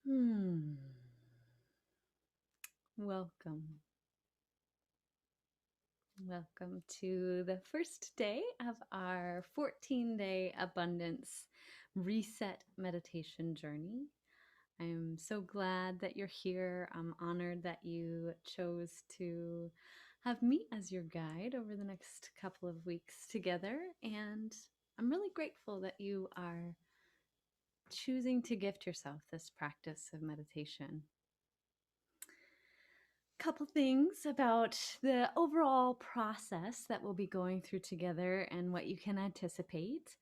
Hmm. Welcome. Welcome to the first day of our 14-day abundance reset meditation journey. I am so glad that you're here. I'm honored that you chose to have me as your guide over the next couple of weeks together. And I'm really grateful that you are choosing to gift yourself this practice of meditation. Couple things about the overall process that we'll be going through together and what you can anticipate.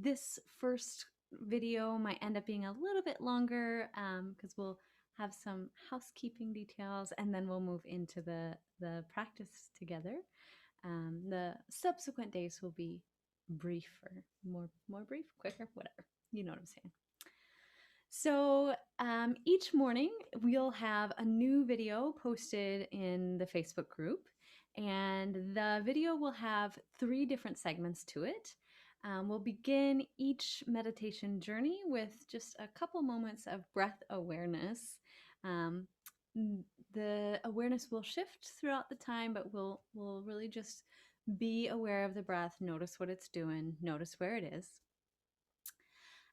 This first video might end up being a little bit longer because we'll have some housekeeping details and then we'll move into the practice together. The subsequent days will be briefer, more brief, quicker, whatever. You know what I'm saying. So each morning we'll have a new video posted in the Facebook group, and the video will have 3 different segments to it. We'll begin each meditation journey with just a couple moments of breath awareness. Um, the awareness will shift throughout the time, but we'll really just be aware of the breath, notice what it's doing, notice where it is.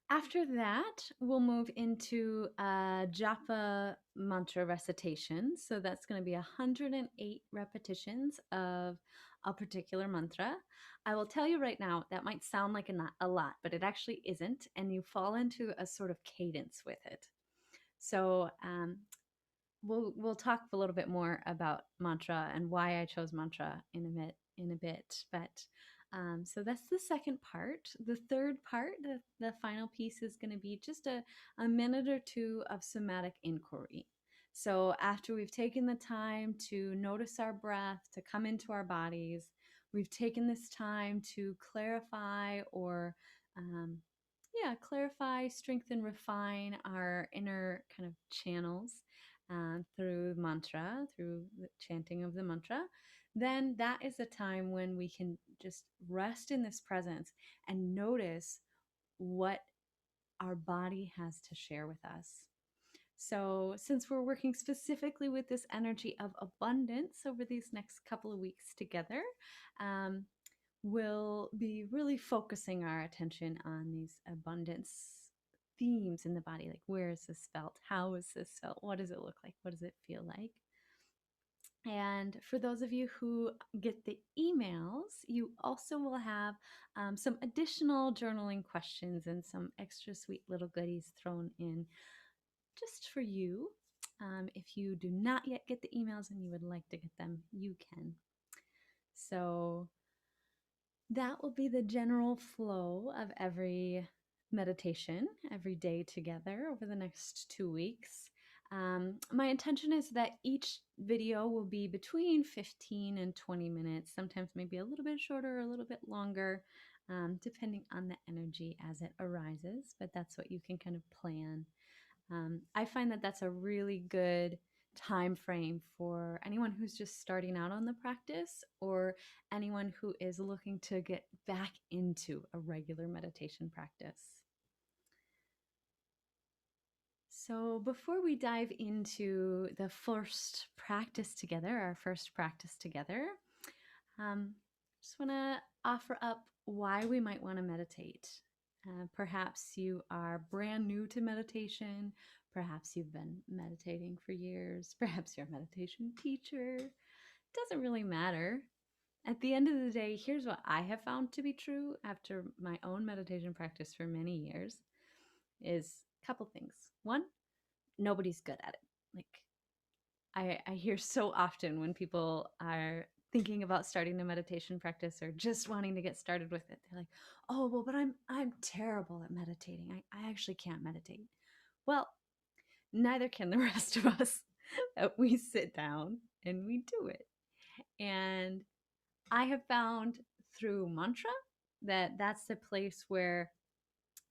After that, we'll move into a japa mantra recitation. So that's going to be 108 repetitions of a particular mantra. I will tell you right now, that might sound like a lot, but it actually isn't. And you fall into a sort of cadence with it. So we'll talk a little bit more about mantra and why I chose mantra in a bit. But so that's the second part. The third part, the final piece, is going to be just a minute or two of somatic inquiry. So after we've taken the time to notice our breath, to come into our bodies, we've taken this time to clarify or clarify, strengthen, refine our inner kind of channels through mantra, through the chanting of the mantra, then that is a time when we can just rest in this presence and notice what our body has to share with us. So, since we're working specifically with this energy of abundance over these next couple of weeks together, um, we'll be really focusing our attention on these abundance themes in the body. Like, where is this felt? How is this felt? What does it look like? What does it feel like? And for those of you who get the emails, you also will have some additional journaling questions and some extra sweet little goodies thrown in just for you. If you do not yet get the emails and you would like to get them, you can. So that will be the general flow of every meditation, every day together over the next 2 weeks. My intention is that each video will be between 15 and 20 minutes, sometimes maybe a little bit shorter or a little bit longer, depending on the energy as it arises, but that's what you can kind of plan. I find that that's a really good time frame for anyone who's just starting out on the practice or anyone who is looking to get back into a regular meditation practice. So before we dive into the first practice together, our first practice together, just want to offer up why we might want to meditate. Perhaps you are brand new to meditation. Perhaps you've been meditating for years. Perhaps you're a meditation teacher. It doesn't really matter. At the end of the day, here's what I have found to be true after my own meditation practice for many years is a couple things. One, nobody's good at it. Like I hear so often when people are thinking about starting a meditation practice or just wanting to get started with it, they're like, "Oh, well, but I'm terrible at meditating. I actually can't meditate." Well, neither can the rest of us. We sit down and we do it. And I have found through mantra that that's the place where,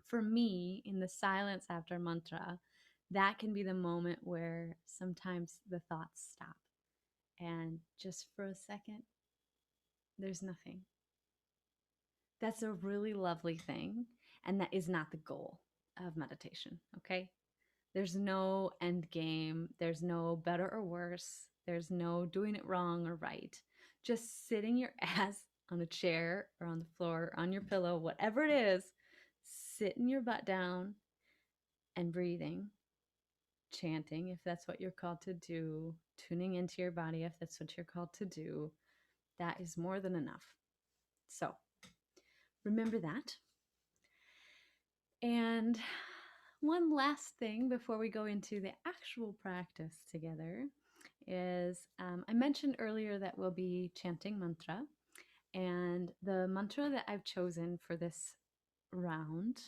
for me, in the silence after mantra, that can be the moment where sometimes the thoughts stop. And just for a second, there's nothing. That's a really lovely thing. And that is not the goal of meditation, okay? There's no end game. There's no better or worse. There's no doing it wrong or right. Just sitting your ass on a chair or on the floor or on your pillow, whatever it is, sitting your butt down and breathing, chanting if that's what you're called to do, tuning into your body if that's what you're called to do. That is more than enough. So remember that. And one last thing before we go into the actual practice together is I mentioned earlier that we'll be chanting mantra. And the mantra that I've chosen for this round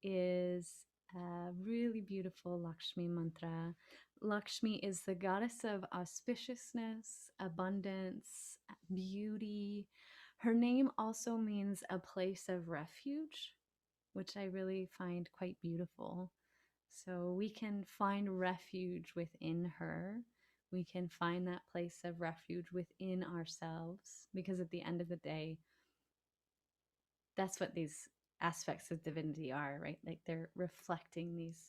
is a really beautiful Lakshmi mantra. Lakshmi is the goddess of auspiciousness, abundance, beauty. Her name also means a place of refuge, which I really find quite beautiful. So we can find refuge within her. We can find that place of refuge within ourselves, because at the end of the day, that's what these aspects of divinity are, right? Like they're reflecting these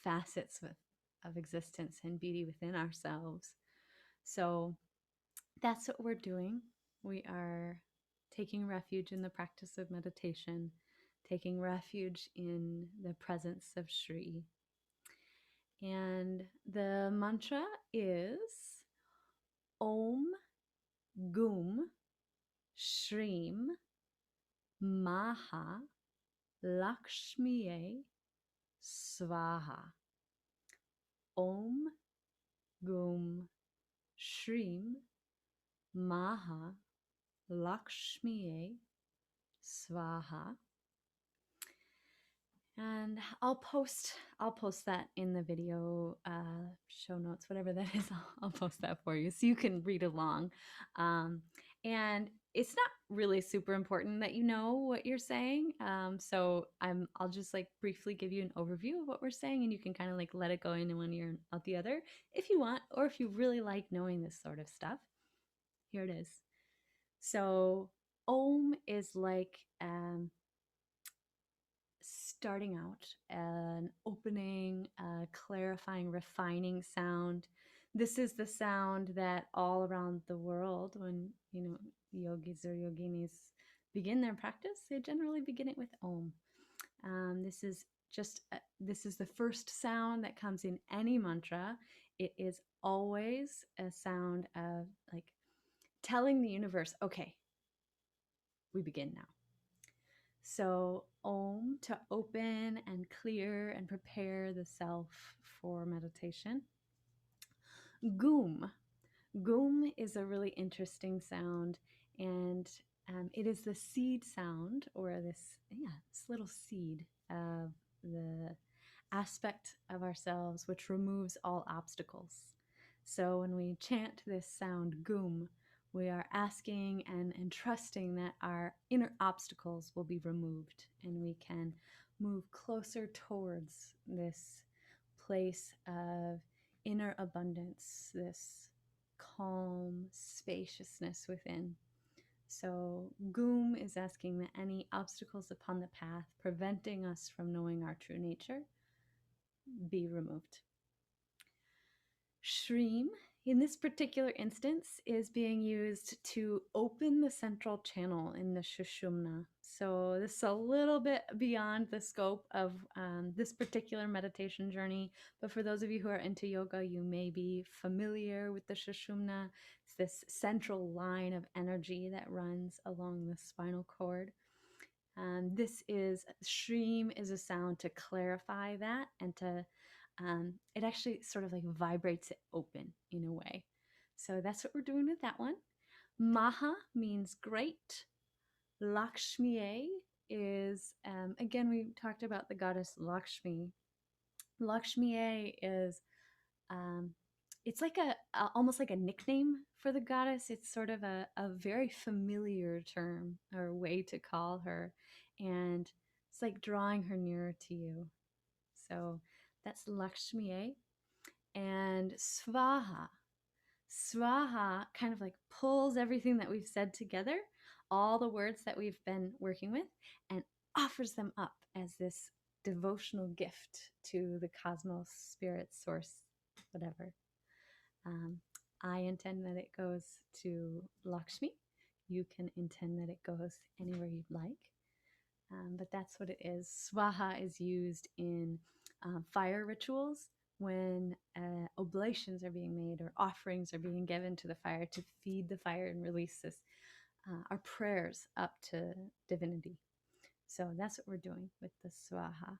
facets of existence and beauty within ourselves. So that's what we're doing. We are taking refuge in the practice of meditation, taking refuge in the presence of Shri. And the mantra is Om Gum Shrim Maha Lakshmiyei Swaha. Om Gum Shrim Maha Lakshmiyei Swaha. And I'll post that in the video show notes, whatever that is. I'll post that for you so you can read along. And it's not really super important that you know what you're saying. So I'll just like briefly give you an overview of what we're saying, and you can kind of like let it go in one ear and out the other if you want, or if you really like knowing this sort of stuff. Here it is. So Om is like starting out, an opening, clarifying, refining sound. This is the sound that all around the world, when yogis or yoginis begin their practice, they generally begin it with Om. This is the first sound that comes in any mantra. It is always a sound of like telling the universe, okay, we begin now. So Om, to open and clear and prepare the self for meditation. Gum. Gum is a really interesting sound, and it is the seed sound, or this little seed of the aspect of ourselves which removes all obstacles. So when we chant this sound Gum, we are asking and trusting that our inner obstacles will be removed, and we can move closer towards this place of inner abundance, this calm spaciousness within. So Gum is asking that any obstacles upon the path preventing us from knowing our true nature be removed. Shrim, in this particular instance, is being used to open the central channel in the Sushumna. So this is a little bit beyond the scope of this particular meditation journey, but for those of you who are into yoga, you may be familiar with the Sushumna. It's this central line of energy that runs along the spinal cord. Shrim is a sound to clarify that, and to it actually sort of like vibrates it open in a way. So that's what we're doing with that one. Maha means great. Lakshmiyei is, again, we talked about the goddess Lakshmi. Lakshmiyei is, it's like almost like a nickname for the goddess. It's sort of a very familiar term or way to call her. And it's like drawing her nearer to you. So that's Lakshmiyei. And Swaha. Swaha kind of like pulls everything that we've said together, all the words that we've been working with, and offers them up as this devotional gift to the cosmos, spirit, source, whatever. I intend that it goes to Lakshmi. You can intend that it goes anywhere you'd like. But that's what it is. Swaha is used in fire rituals when oblations are being made or offerings are being given to the fire to feed the fire and release this, our prayers up to divinity. So that's what we're doing with the Swaha.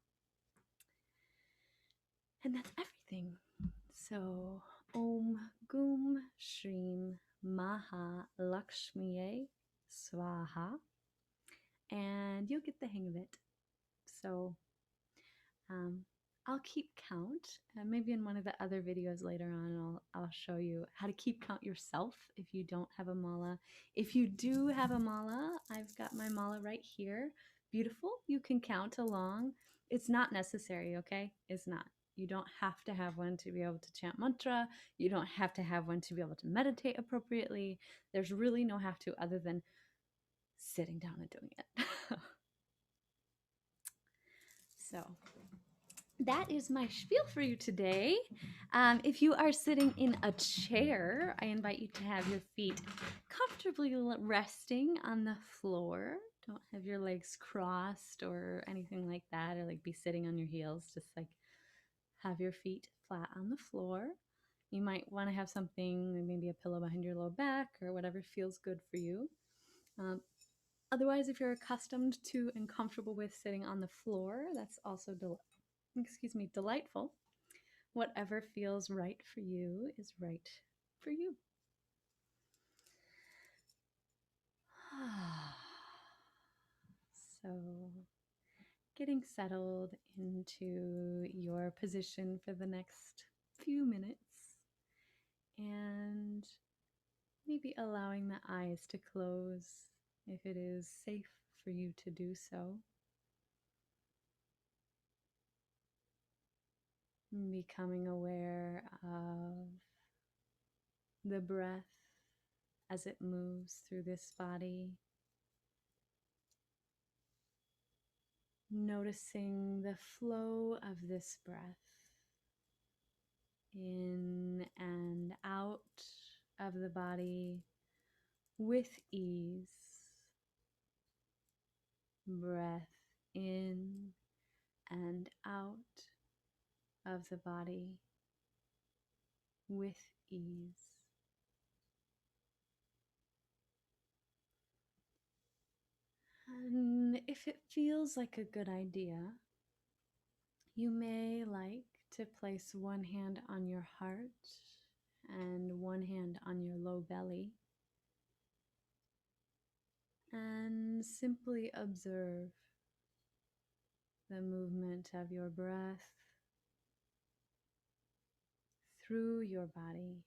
And that's everything. So Om Gum Shrim Maha Lakshmiyei Swaha. And you'll get the hang of it. So I'll keep count. Maybe in one of the other videos later on, I'll show you how to keep count yourself if you don't have a mala. If you do have a mala, I've got my mala right here. Beautiful. You can count along. It's not necessary, okay? It's not. You don't have to have one to be able to chant mantra. You don't have to have one to be able to meditate appropriately. There's really no have to other than sitting down and doing it. So that is my spiel for you today. If you are sitting in a chair, I invite you to have your feet comfortably resting on the floor. Don't have your legs crossed or anything like that, or like be sitting on your heels. Just like have your feet flat on the floor. You might want to have something, maybe a pillow behind your low back or whatever feels good for you. Otherwise, if you're accustomed to and comfortable with sitting on the floor, that's also delightful. Whatever feels right for you is right for you. So, getting settled into your position for the next few minutes and maybe allowing the eyes to close if it is safe for you to do so. Becoming aware of the breath as it moves through this body. Noticing the flow of this breath in and out of the body with ease. Breath in and out of the body with ease. And if it feels like a good idea, you may like to place one hand on your heart and one hand on your low belly and simply observe the movement of your breath through your body,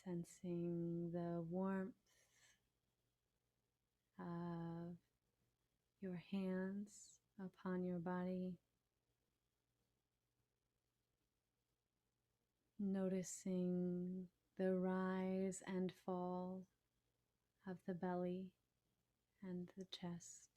sensing the warmth of your hands upon your body, noticing the rise and fall of the belly and the chest.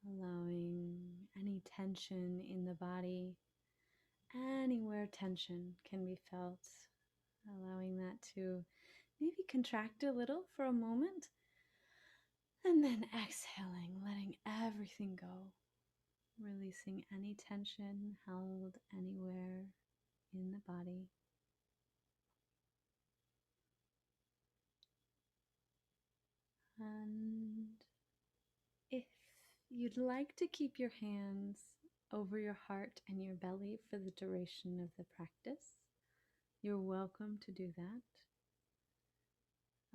Allowing any tension in the body, anywhere tension can be felt, allowing that to maybe contract a little for a moment, and then exhaling, letting everything go, releasing any tension held anywhere in the body. And if you'd like to keep your hands over your heart and your belly for the duration of the practice, you're welcome to do that.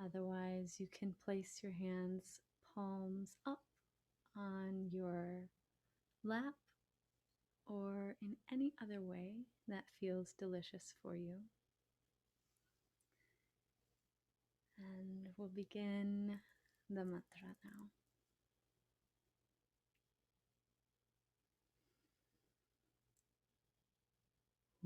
Otherwise, you can place your hands palms up on your lap or in any other way that feels delicious for you. And we'll begin the mantra now.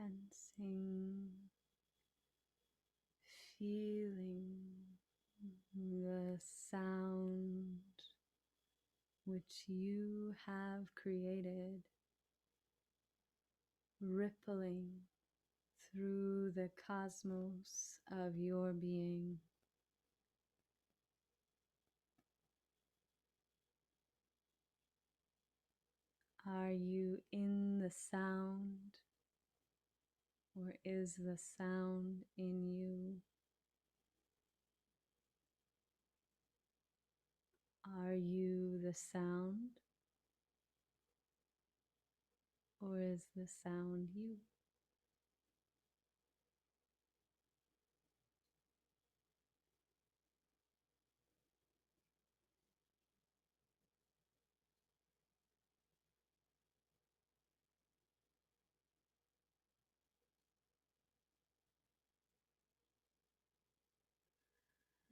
Sensing, feeling the sound which you have created, rippling through the cosmos of your being. Are you in the sound, or is the sound in you? Are you the sound, or is the sound you?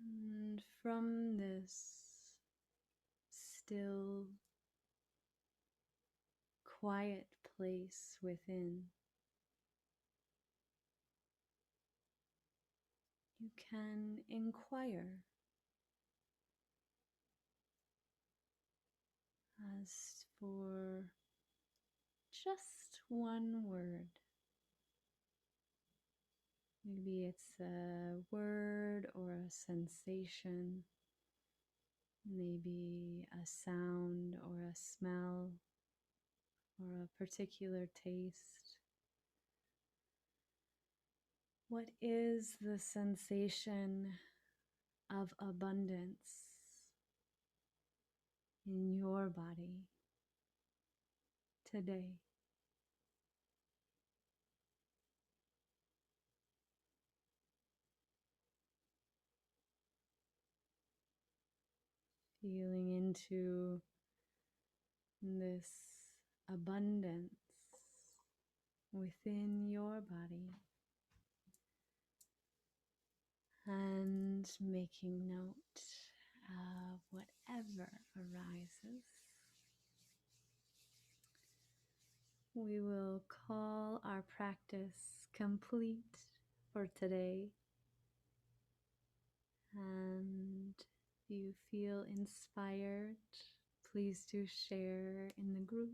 And from this still, quiet place within, you can inquire as for just one word. Maybe it's a word or a sensation, maybe a sound or a smell or a particular taste. What is the sensation of abundance in your body today? Feeling into this abundance within your body and making note of whatever arises. We will call our practice complete for today. And if you feel inspired, please do share in the group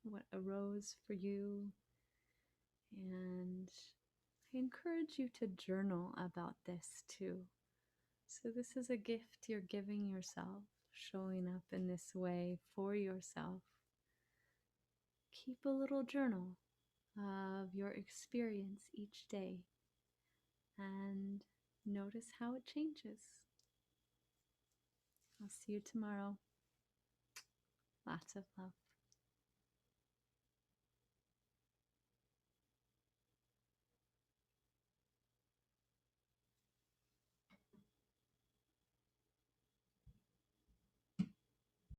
what arose for you. And I encourage you to journal about this too. So this is a gift you're giving yourself, showing up in this way for yourself. Keep a little journal of your experience each day and notice how it changes. I'll see you tomorrow. Lots of love.